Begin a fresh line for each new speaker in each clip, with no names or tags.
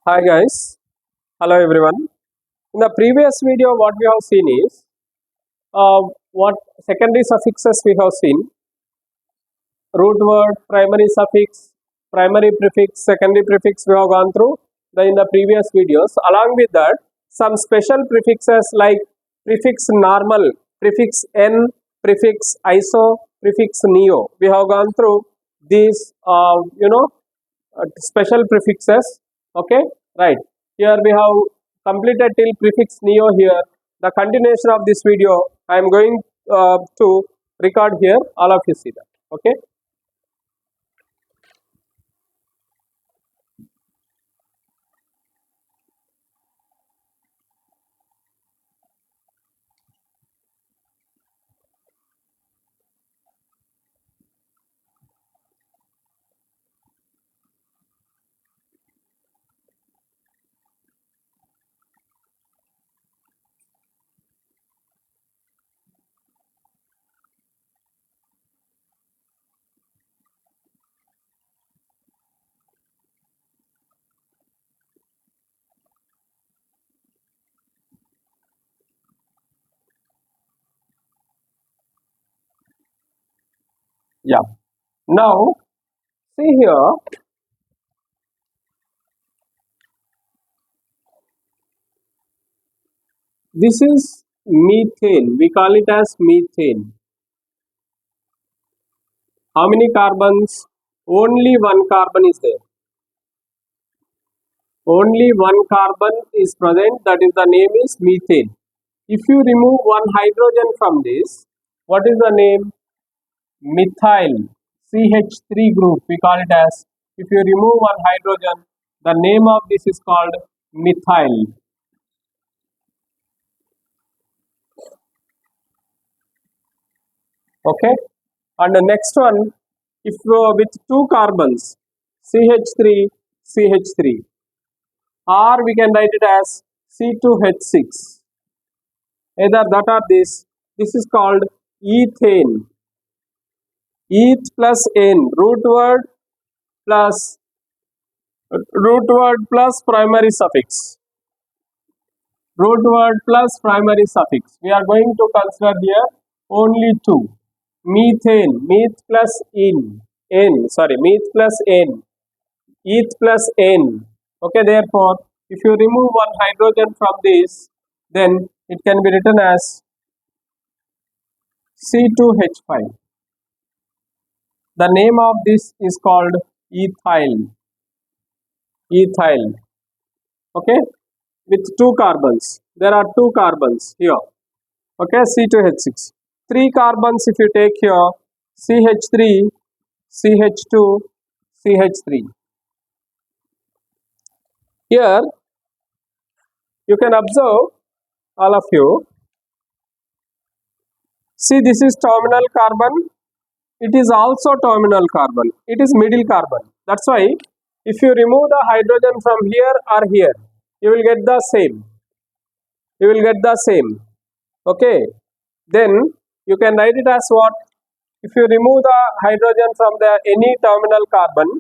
Hi guys, hello everyone. In the previous video, what we have seen is what secondary suffixes we have seen: root word, primary suffix, primary prefix, secondary prefix. We have gone through in the previous videos. Along with that, some special prefixes like prefix normal, prefix n, prefix iso, prefix neo. We have gone through these, special prefixes. Okay, right. Here we have completed till prefix neo. Here the continuation of this video I am going to record here. All of you see that. Okay. Yeah. Now see here. This is methane. We call it as methane. How many carbons? Only one carbon is there. Only one carbon is present. That is the name is methane. If you remove one hydrogen from this, what is the name? Methyl. CH3 group. We call it as. If you remove one hydrogen, the name of this is called methyl. Okay. And the next one, if with two carbons, CH3, CH3, or we can write it as C2H6. Either that or this. This is called ethane. Eth plus n, root word plus primary suffix. Root word plus primary suffix. We are going to consider here only two. Methane, meth plus meth plus n, eth plus n. Okay, therefore, if you remove one hydrogen from this, then it can be written as C2H5. The name of this is called ethyl. Ethyl. Okay, with two carbons. There are two carbons here. Okay, C2H6. Three carbons if you take here, CH3, CH2, CH3. Here you can observe, all of you, see this is terminal carbon, it is also terminal carbon, it is middle carbon. That's why if you remove the hydrogen from here or here, you will get the same. You will get the same. Okay, then you can write it as what? If you remove the hydrogen from the any terminal carbon,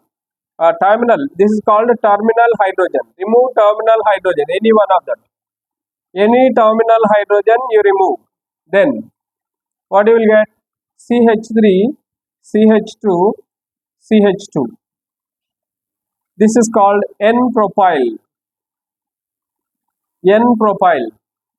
this is called terminal hydrogen. Remove terminal hydrogen, any one of them. Any terminal hydrogen you remove, then what you will get? CH3, CH2, CH2. This is called N-propyl. N-propyl.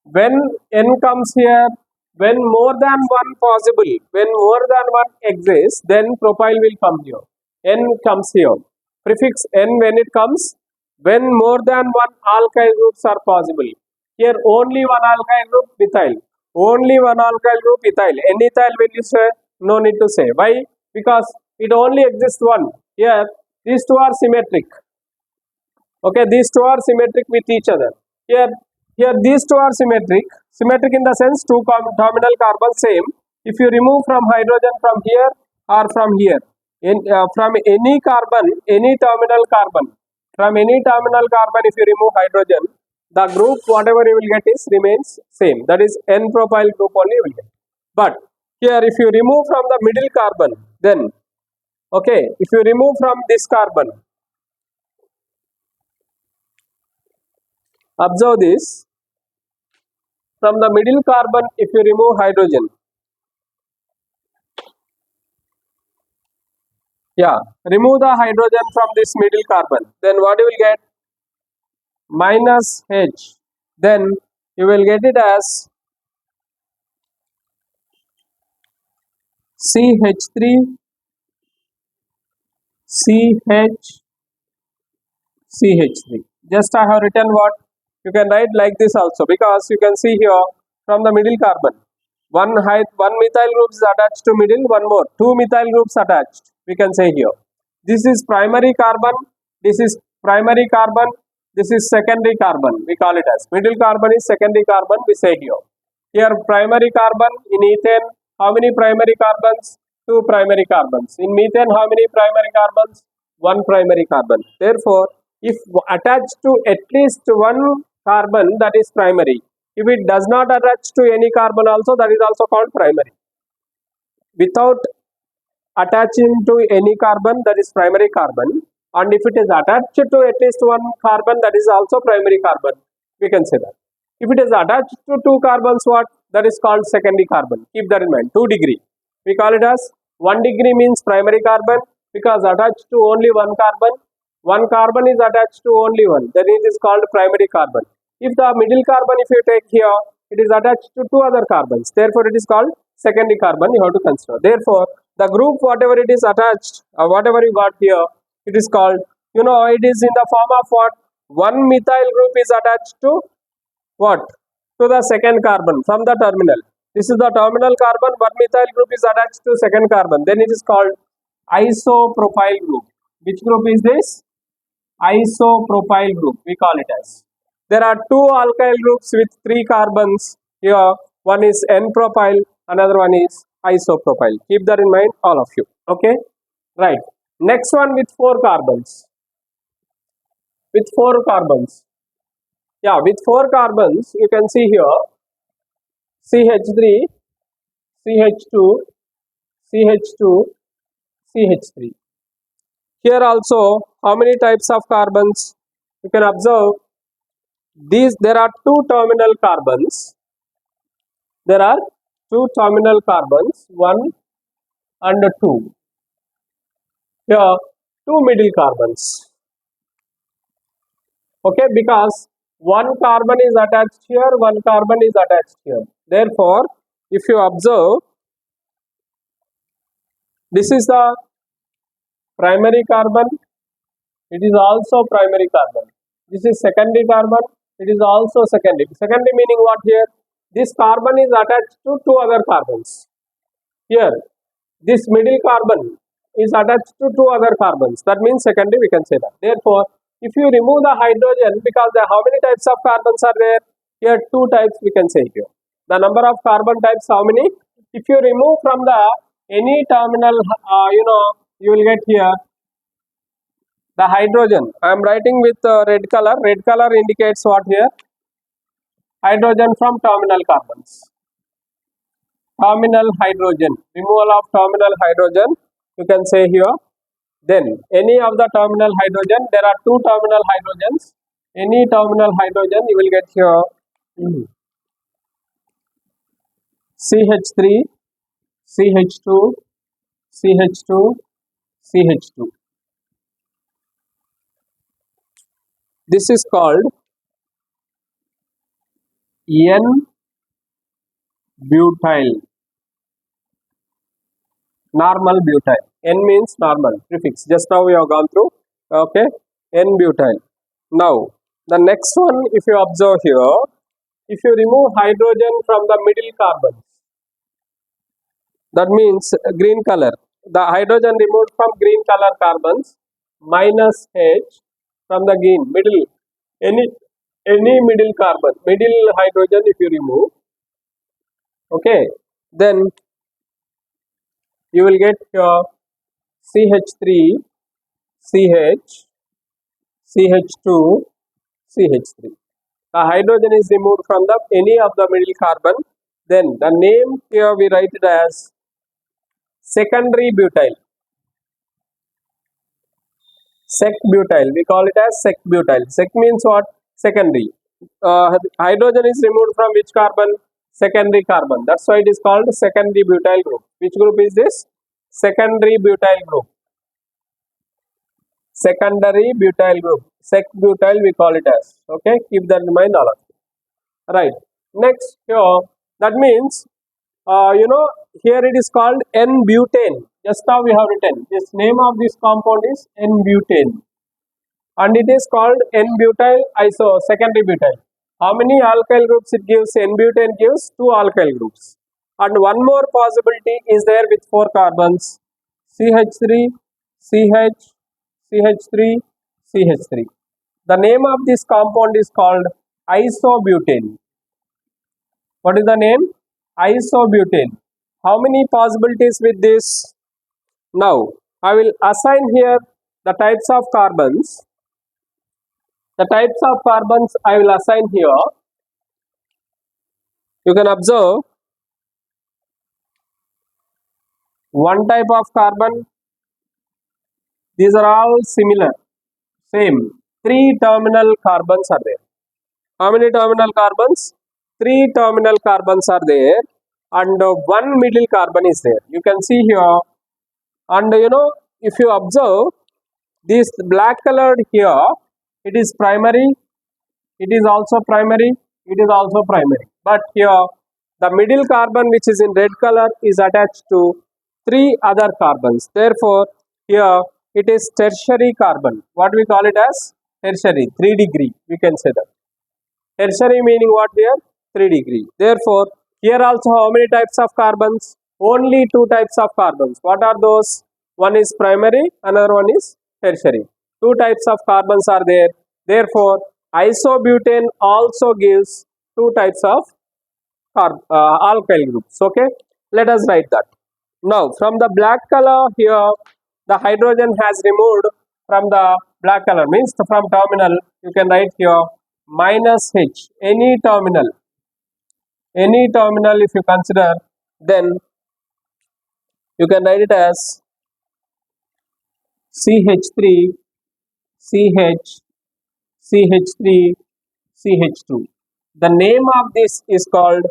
When N comes here, when more than one possible, when more than one exists, then propyl will come here. N comes here. Prefix N when it comes, when more than one alkyl groups are possible. Here only one alkyl group, methyl. Only one alkyl group, ethyl. N-ethyl will you say? No need to say. Why? Because it only exists one. Here, these two are symmetric. Okay, these two are symmetric with each other. Here these two are symmetric. Symmetric in the sense two terminal carbons same. If you remove from hydrogen from here or from here, from any carbon, any terminal carbon, from any terminal carbon, if you remove hydrogen, the group whatever you will get is remains same. That is N-propyl group only you will get. But here if you remove from the middle carbon, then okay, if you remove from this carbon, Observe this. From the middle carbon, if you remove hydrogen, yeah, remove the hydrogen from this middle carbon, then what you will get? Minus H. Then you will get it as CH3, CH, CH3. Just I have written what? You can write like this also, because you can see here from the middle carbon, one methyl group is attached to middle, one more, two methyl groups attached. We can say here. This is primary carbon, this is primary carbon, this is secondary carbon. We call it as middle carbon is secondary carbon. We say here. Here primary carbon in ethane, how many primary carbons? Two primary carbons. In methane, how many primary carbons? One primary carbon. Therefore, if attached to at least one carbon, that is primary. If it does not attach to any carbon also, that is also called primary. Without attaching to any carbon, that is primary carbon, and if it is attached to at least one carbon, that is also primary carbon. We can say that. If it is attached to two carbons, what? That is called secondary carbon. Keep that in mind. 2 degree. We call it as 1 degree means primary carbon, because attached to only one carbon. One carbon is attached to only one. Then it is called primary carbon. If the middle carbon, if you take here, it is attached to two other carbons. Therefore, it is called secondary carbon. You have to consider. Therefore, the group whatever it is attached, or whatever you got here, it is called, it is in the form of what? One methyl group is attached to what? To the second carbon from the terminal. This is the terminal carbon, one methyl group is attached to second carbon. Then it is called isopropyl group. Which group is this? Isopropyl group, we call it as. There are two alkyl groups with three carbons here. One is N-propyl, another one is isopropyl. Keep that in mind, all of you. Okay, right. Next one with four carbons. With four carbons. Yeah, with four carbons, you can see here CH3, CH2, CH2, CH3. Here also, how many types of carbons? You can observe these. There are two terminal carbons. There are two terminal carbons, 1 and 2. Here, two middle carbons. Okay, because one carbon is attached here, one carbon is attached here. Therefore, if you observe, this is the primary carbon, it is also primary carbon. This is secondary carbon, it is also secondary. Secondary meaning what here? This carbon is attached to two other carbons. Here, this middle carbon is attached to two other carbons. That means secondary, we can say that. Therefore, if you remove the hydrogen, because how many types of carbons are there? Here, two types we can say here. The number of carbon types, how many? If you remove from the any terminal, you will get here the hydrogen. I am writing with red color. Red color indicates what here? Hydrogen from terminal carbons. Terminal hydrogen. Removal of terminal hydrogen, you can say here. Then any of the terminal hydrogen, there are two terminal hydrogens. Any terminal hydrogen, you will get here CH3, CH2, CH2, CH2. This is called N-butyl, normal butyl. N means normal, prefix. Just now we have gone through. Okay, N-butyl. Now, the next one, if you observe here, if you remove hydrogen from the middle carbon, that means green color. The hydrogen removed from green color carbons, minus H from the green middle. Any middle carbon, middle hydrogen, if you remove, okay, then you will get your CH3, CH, CH2, CH3. The hydrogen is removed from the any of the middle carbon. Then the name here we write it as secondary butyl. Sec butyl. We call it as sec butyl. Sec means what? Secondary. hydrogen is removed from which carbon? Secondary carbon. That's why it is called secondary butyl group. Which group is this? Secondary butyl group. Secondary butyl group. Sec butyl we call it as. Okay, keep that in mind, all of you. Right. Next here, that means here it is called N-butane. Just now we have written this name of this compound is N-butane, and it is called N-butyl iso secondary butyl. How many alkyl groups it gives? N-butane gives two alkyl groups, and one more possibility is there with four carbons: CH3, CH, CH3, CH3. The name of this compound is called isobutane. What is the name? Isobutane. How many possibilities with this? Now, I will assign here the types of carbons. The types of carbons I will assign here. You can observe one type of carbon. These are all similar, same. Three terminal carbons are there. How many terminal carbons? Three terminal carbons are there, and one middle carbon is there. You can see here, and if you observe this black colored here, it is primary, it is also primary, it is also primary. But here the middle carbon which is in red color is attached to three other carbons. Therefore, here it is tertiary carbon. What we call it as? Tertiary, 3 degree, we can say that. Tertiary meaning what here? 3 degree. Therefore, here also how many types of carbons? Only two types of carbons. What are those? One is primary, another one is tertiary. Two types of carbons are there. Therefore, isobutane also gives two types of alkyl groups. Okay, let us write that. Now, from the black color here, the hydrogen has removed from the black color, means from terminal, you can write here minus H, any terminal if you consider, then you can write it as CH3, CH, CH3, CH2. The name of this is called,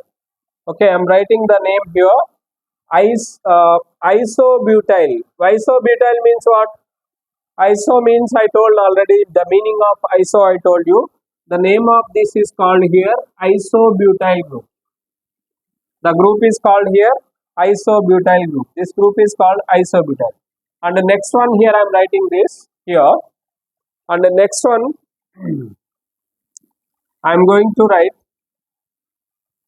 okay, I am writing the name here, isobutyl. Isobutyl means what? Iso means I told already, the meaning of iso I told you. The name of this is called here isobutyl group. The group is called here isobutyl group. This group is called isobutyl. And the next one here I am writing this here. And the next one I am going to write,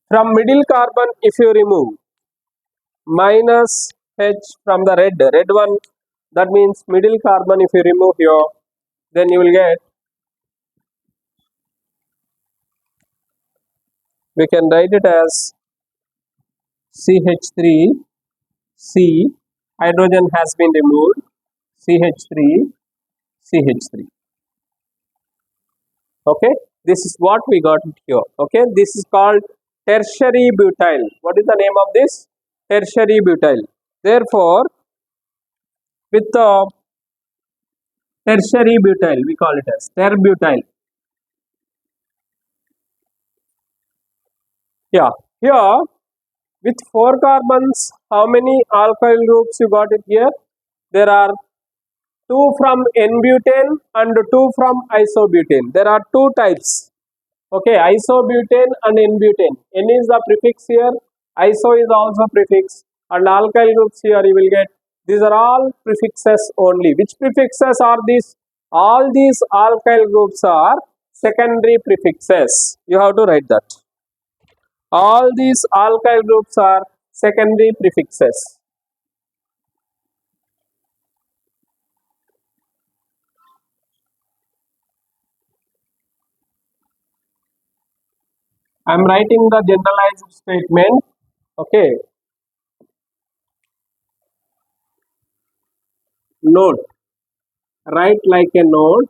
from middle carbon if you remove minus H from the red one, that means middle carbon if you remove here, then you will get, we can write it as CH3, C, hydrogen has been removed, CH3, CH3. Okay, this is what we got it here. Okay, this is called tertiary butyl. What is the name of this? Tertiary butyl. Therefore, with the tertiary butyl, we call it as terbutyl. Yeah, here with four carbons, how many alkyl groups you got it here? There are two from N-butane and two from isobutane. There are two types. Okay, isobutane and N-butane. N is the prefix here, iso is also prefix, and alkyl groups here you will get. These are all prefixes only. Which prefixes are these? All these alkyl groups are secondary prefixes. You have to write that. All these alkyl groups are secondary prefixes. I am writing the generalized statement. Okay, note, write like a note.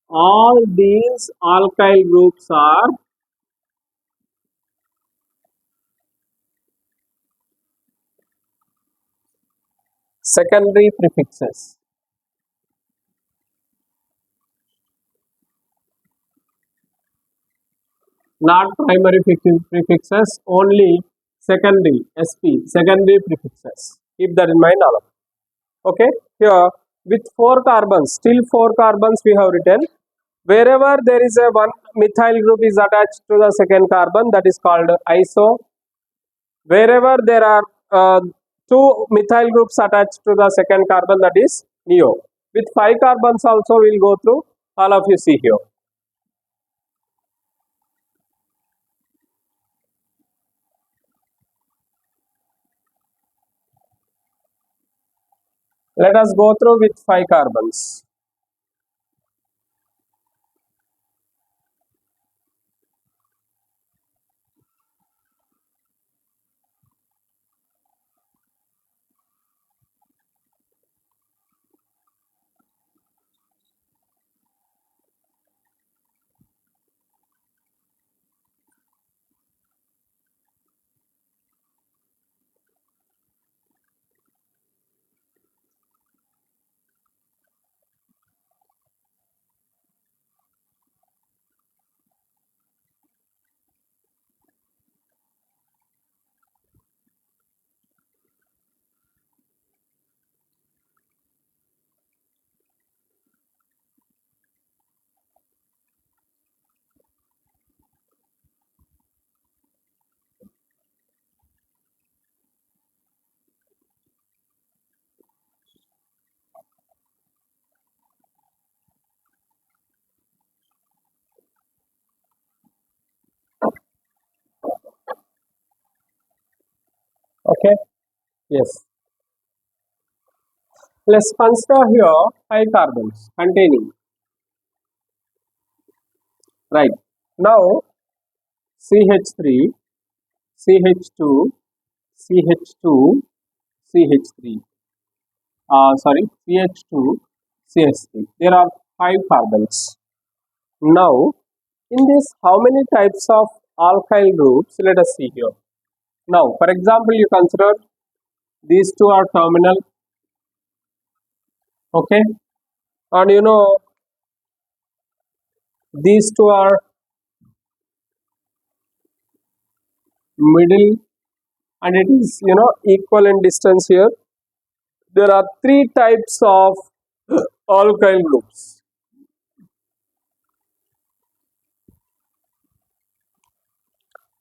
All these alkyl groups are secondary prefixes. not primary prefixes, only secondary sp, secondary prefixes. Keep that in mind, all of you. Okay, here with 4 carbons, still 4 carbons we have written. Wherever there is a one methyl group is attached to the second carbon, that is called iso. Wherever there are 2 methyl groups attached to the second carbon, that is neo. With 5 carbons also we will go through, all of you see here. Let us go through with 5 carbons. Okay, yes. Let's consider here 5 carbons containing, right. Now CH3, CH2, CH2, CH3. Sorry, CH2, CH3. There are 5 carbons. Now, in this, how many types of alkyl groups? Let us see here. Now, for example, you consider these two are terminal, okay, and you know these two are middle, and it is equal in distance here. There are 3 types of alkyl groups.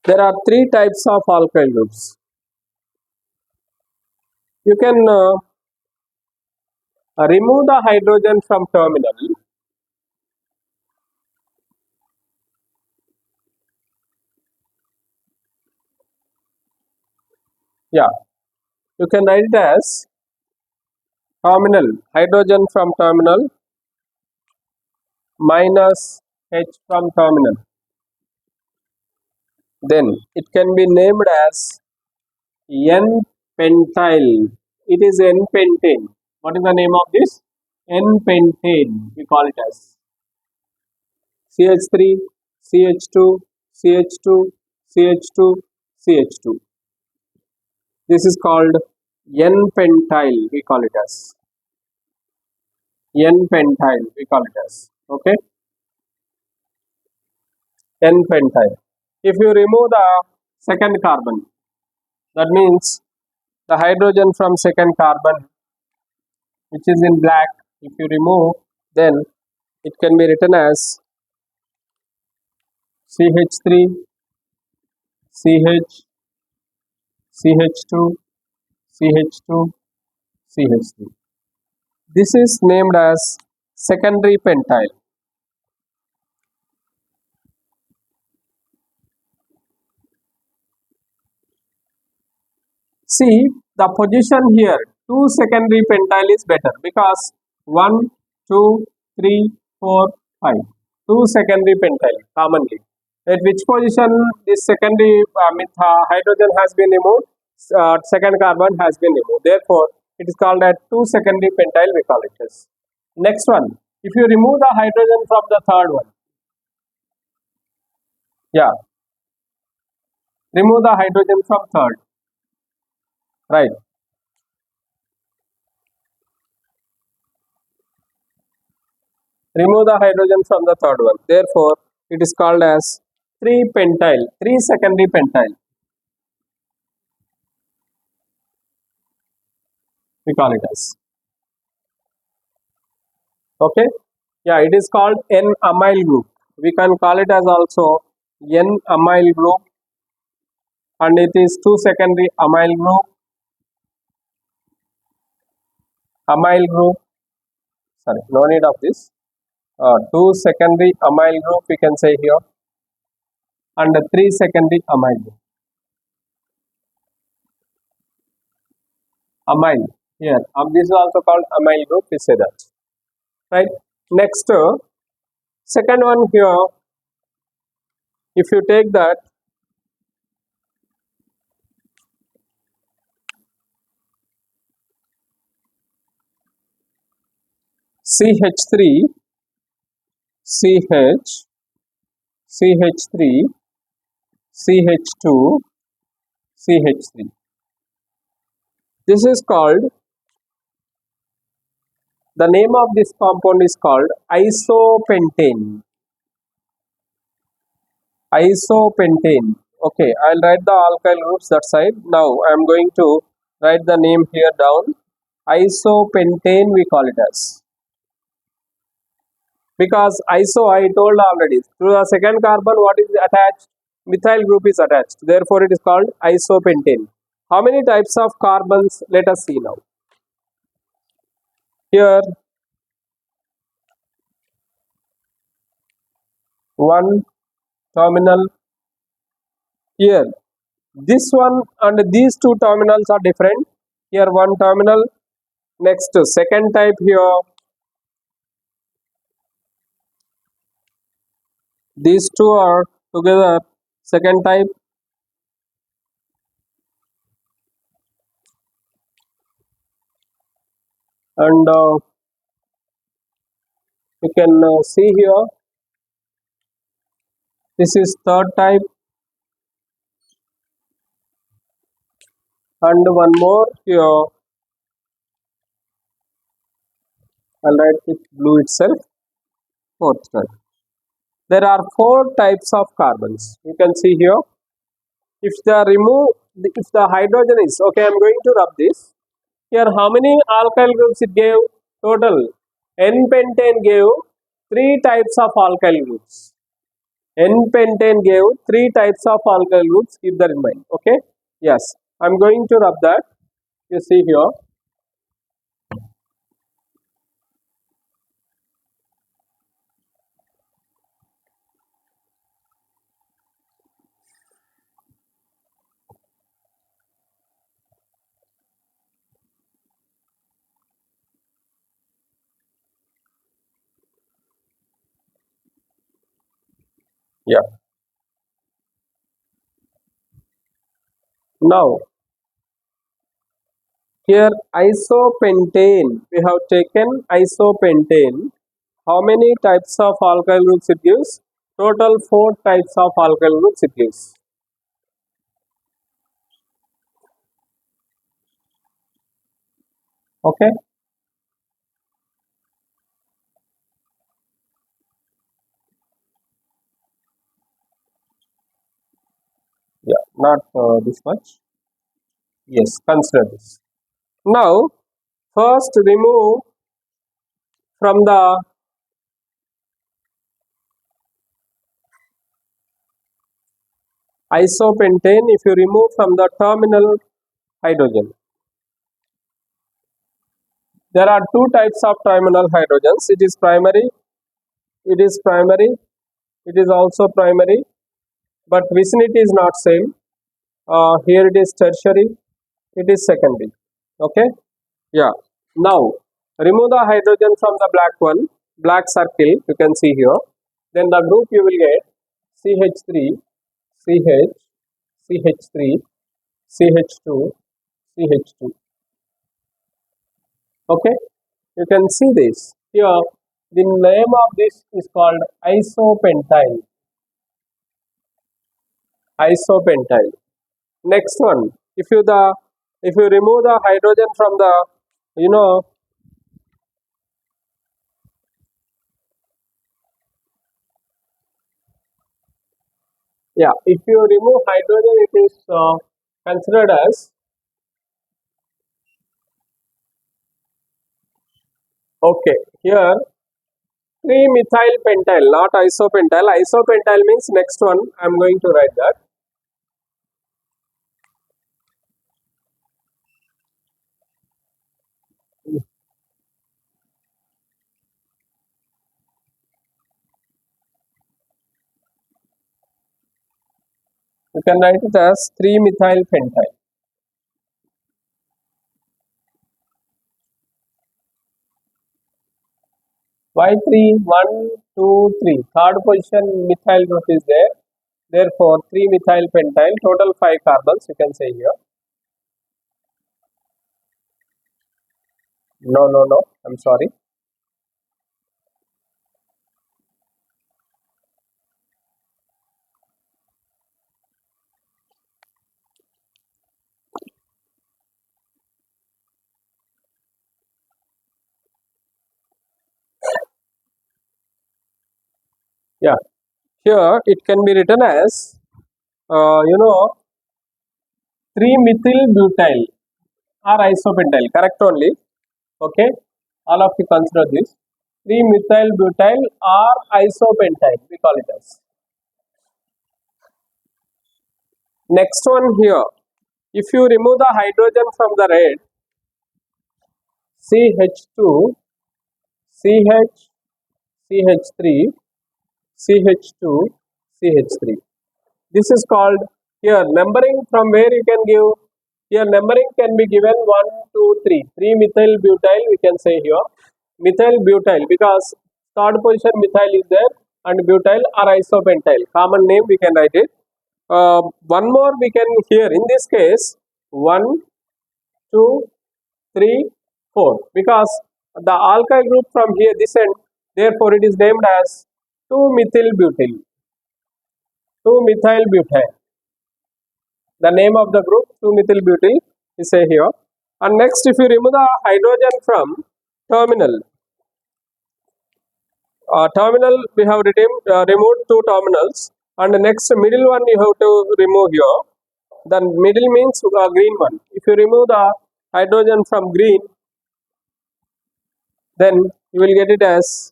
There are 3 types of alkyl groups. You can remove the hydrogen from terminal. Yeah, you can write it as terminal, hydrogen from terminal minus H from terminal. Then it can be named as N-pentyl. It is N-pentane. What is the name of this? N-pentane. We call it as CH3, CH2, CH2, CH2, CH2. This is called N-pentyl. We call it as N-pentyl. We call it as, okay, N-pentyl. If you remove the second carbon, that means the hydrogen from second carbon, which is in black, if you remove, then it can be written as CH3, CH, CH2, CH2, CH3. This is named as secondary pentyl. See the position here, 2 secondary pentyl is better because 1, 2, 3, 4, 5. 2 secondary pentyl commonly. At which position this secondary hydrogen has been removed, second carbon has been removed. Therefore, it is called as 2 secondary pentyl, we call it as. Next one, if you remove the hydrogen from the third one, yeah, remove the hydrogen from third, right. Remove the hydrogen from the third one. Therefore, it is called as 3 pentyl, 3 secondary pentyl, we call it as. Okay, yeah, it is called N-amyl group. We can call it as also N-amyl group, and it is 2 secondary amyl group, sorry, no need of this, 2 secondary amyl group we can say here, and 3 secondary amyl group. Amyl here, this is also called amyl group, we say that, right? Next, second one here, if you take that CH3, CH, CH3, CH2, CH3. This is called, the name of this compound is called isopentane. Isopentane. Okay, I'll write the alkyl groups that side. Now I am going to write the name here down. Isopentane we call it as. Because iso I told already. Through the second carbon, what is attached? Methyl group is attached. Therefore, it is called isopentane. How many types of carbons? Let us see now. Here, one terminal. Here, this one and these two terminals are different. Here, one terminal. Next, second type here. These two are together. Second type. And you can see here. This is third type. And one more here. I'll write with blue itself. Fourth type. There are 4 types of carbons. You can see here. If the hydrogen is okay, I'm going to rub this. Here, how many alkyl groups it gave? Total N-pentane gave 3 types of alkyl groups. N-pentane gave 3 types of alkyl groups. Keep that in mind. Okay. Yes, I'm going to rub that. You see here. Yeah. Now, here isopentane, we have taken isopentane. How many types of alkyl groups it gives? Total 4 types of alkyl groups it gives. Okay. Yeah, not this much. Yes, consider this. Now, first remove from the isopentane, if you remove from the terminal hydrogen. There are 2 types of terminal hydrogens. It is primary, it is primary, it is also primary, but vicinity is not same. Here it is tertiary, it is secondary. Okay. Yeah. Now, remove the hydrogen from the black one, black circle, you can see here. Then the group you will get CH3, CH, CH3, CH2, CH2. Okay, you can see this here. The name of this is called isopentyl. Isopentyl. Next one, if you remove the hydrogen from the, you know, Yeah, if you remove hydrogen, it is considered as, okay, here 3-methyl pentyl, not isopentyl. Isopentyl means next one. I am going to write that. You can write it as 3-methyl pentyl. Why 3? 1, 2, 3. Third position methyl group is there. Therefore, 3-methyl pentyl, total 5 carbons, you can say here. No, no, no. I'm sorry. Yeah. Here it can be written as, 3-methyl butyl or isopentyl. Correct only. Okay. All of you consider this. 3-methyl butyl or isopentyl. We call it as. Next one here. If you remove the hydrogen from the red, CH2, CH, CH3, CH2, CH3. This is called, here numbering from where you can give, here numbering can be given 1, 2, 3. 3-methyl butyl we can say here. Methyl butyl, because third position methyl is there, and butyl or isopentyl. Common name we can write it. One more we can here in this case 1, 2, 3, 4, because the alkyl group from here this end, therefore it is named as 2-methyl butyl. 2-methyl butyl. The name of the group 2-methyl butyl is say here. And next, if you remove the hydrogen from terminal, we have removed 2 terminals, and the next middle one you have to remove here. The middle means green one. If you remove the hydrogen from green, then you will get it as,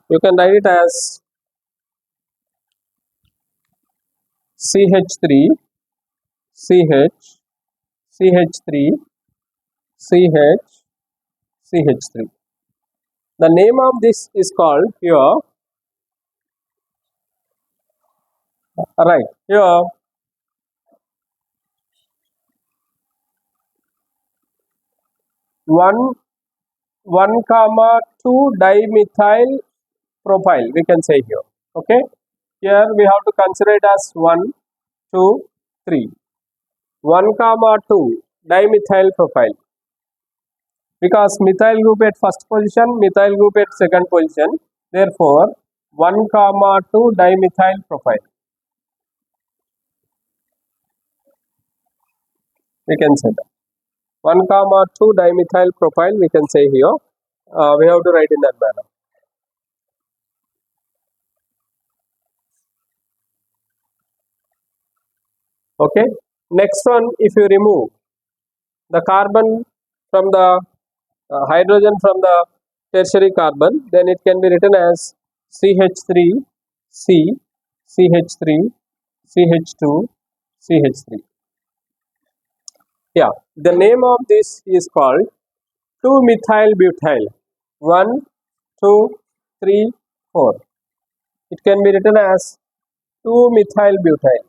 you can write it as CH3, CH, CH3, CH, CH3. The name of this is called here, right, here 1, 1 comma 2 dimethyl propyl, we can say here. Okay, here we have to consider it as 1, 2, 3. 1 comma 2 dimethyl propyl, because methyl group at first position, methyl group at second position, therefore 1 comma 2 dimethyl propyl, we can say that. 1 comma 2 dimethyl propyl we can say here. We have to write in that manner. Okay. Next one, if you remove the carbon from the hydrogen from the tertiary carbon, then it can be written as CH3, C, CH3, CH2, CH3. Yeah, the name of this is called 2-methyl butyl. 1, 2, 3, 4. It can be written as 2-methyl butyl.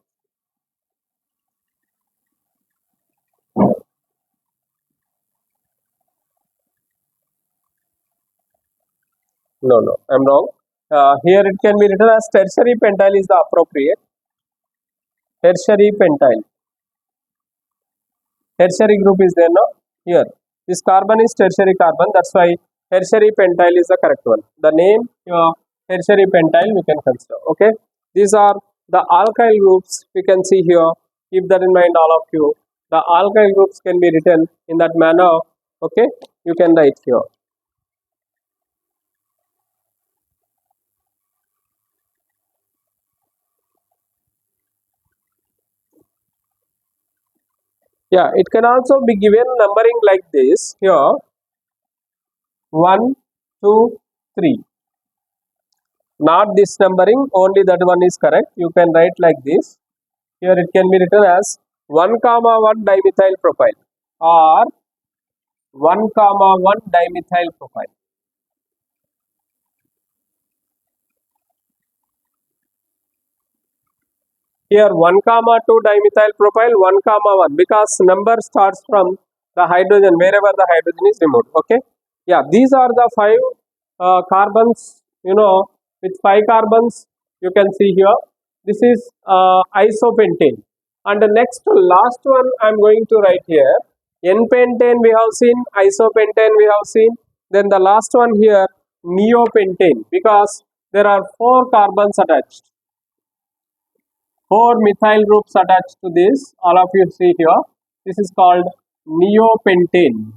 No, no, I'm wrong. Here it can be written as tertiary pentyl is the appropriate. Tertiary pentyl. Tertiary group is there now. Here, this carbon is tertiary carbon. That's why tertiary pentyl is the correct one. The name tertiary pentyl we can consider. Okay. These are the alkyl groups we can see here. Keep that in mind, all of you. The alkyl groups can be written in that manner. Okay. You can write here. Yeah, it can also be given numbering like this here: 1, 2, 3. Not this numbering, only that one is correct. You can write like this. Here it can be written as 1 comma 1 dimethyl propyl, or 1 comma 1 dimethyl propyl. Here 1 comma 2 dimethyl propyl, 1 comma 1, because number starts from the hydrogen wherever the hydrogen is removed. Okay. Yeah, these are the 5 carbons, with 5 carbons you can see here. This is isopentane. And the next last one I am going to write here: N-pentane we have seen, isopentane we have seen, then the last one here, neopentane, because there are 4 carbons attached. 4 methyl groups attached to this. All of you see here. This is called neopentane.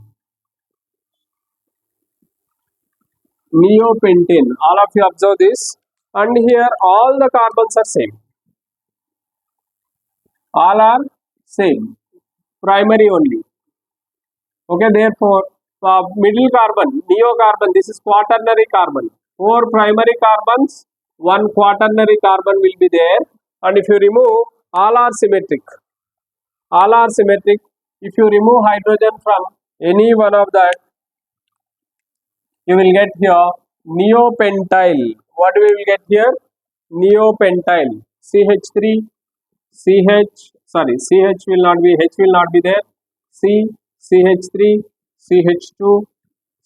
Neopentane. All of you observe this. And here all the carbons are same. All are same. Primary only. Okay, therefore, middle carbon, neocarbon, this is quaternary carbon. 4 primary carbons, 1 quaternary carbon will be there. And if you remove, all are symmetric. All are symmetric. If you remove hydrogen from any one of that, you will get here neopentyl. What we will get here? Neopentyl. CH3, CH, sorry, CH will not be, H will not be there. C, CH3, CH2,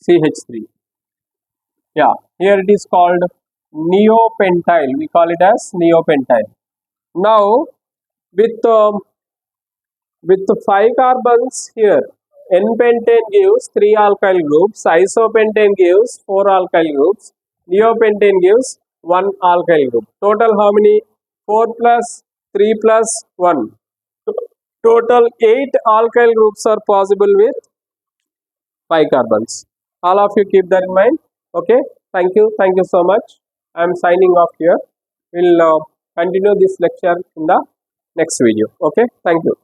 CH3. Yeah, here it is called neopentyl. We call it as neopentyl. Now, with with 5 carbons here, N-pentane gives 3 alkyl groups, isopentane gives 4 alkyl groups, neopentane gives 1 alkyl group. Total how many? 4 plus 3 plus 1. Total 8 alkyl groups are possible with 5 carbons. All of you keep that in mind. Okay, thank you. Thank you so much. I am signing off here. We'll continue this lecture in the next video. Okay, thank you.